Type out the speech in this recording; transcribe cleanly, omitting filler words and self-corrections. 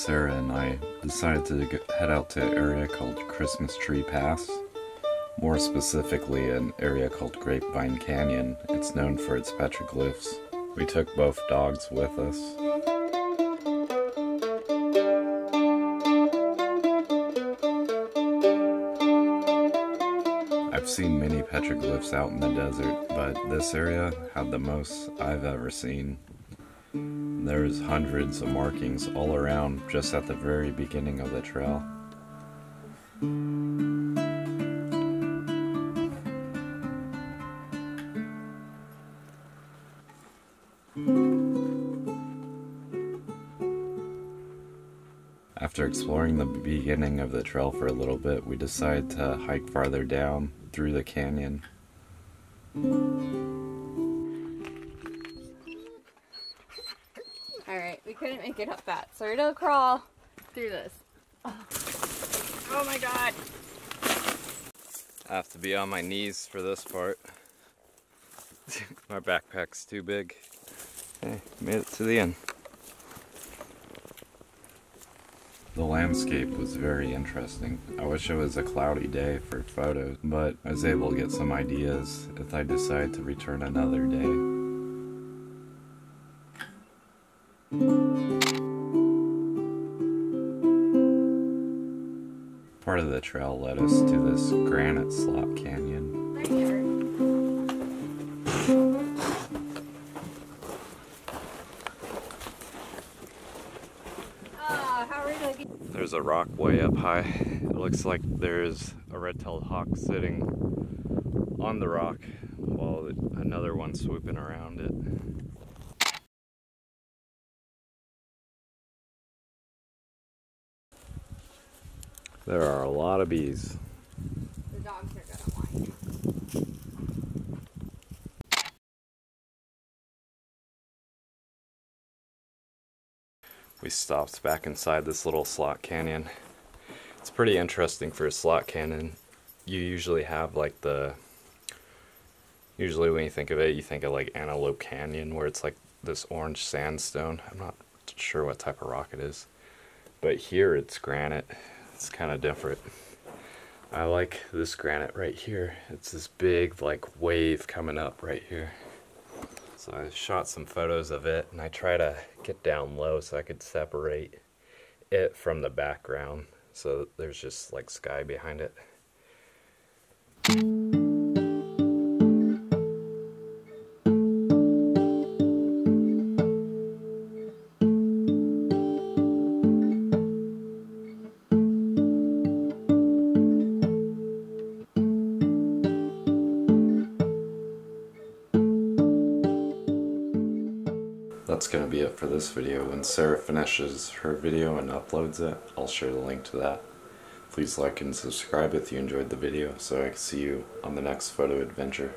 Sara and I decided to head out to an area called Christmas Tree Pass. More specifically, an area called Grapevine Canyon. It's known for its petroglyphs. We took both dogs with us. I've seen many petroglyphs out in the desert, but this area had the most I've ever seen. There's hundreds of markings all around just at the very beginning of the trail. After exploring the beginning of the trail for a little bit, we decided to hike farther down through the canyon. Alright, we couldn't make it up that, so we're gonna crawl through this. Oh my god! I have to be on my knees for this part. My backpack's too big. Okay, made it to the end. The landscape was very interesting. I wish it was a cloudy day for photos, but I was able to get some ideas if I decide to return another day. Part of the trail led us to this granite slot canyon. Right here. How are we gonna get... There's a rock way up high. It looks like there's a red-tailed hawk sitting on the rock while another one swooping around it. There are a lot of bees. The dogs are gonna whine. We stopped back inside this little slot canyon. It's pretty interesting for a slot canyon. You usually have like usually when you think of it, you think of like Antelope Canyon, where it's like this orange sandstone. I'm not sure what type of rock it is, but here it's granite. It's kind of different. I like this granite right here. It's this big like wave coming up right here. So I shot some photos of it, and I try to get down low so I could separate it from the background, so there's just like sky behind it. That's going to be it for this video. When Sara finishes her video and uploads it, I'll share the link to that. Please like and subscribe if you enjoyed the video so I can see you on the next photo adventure.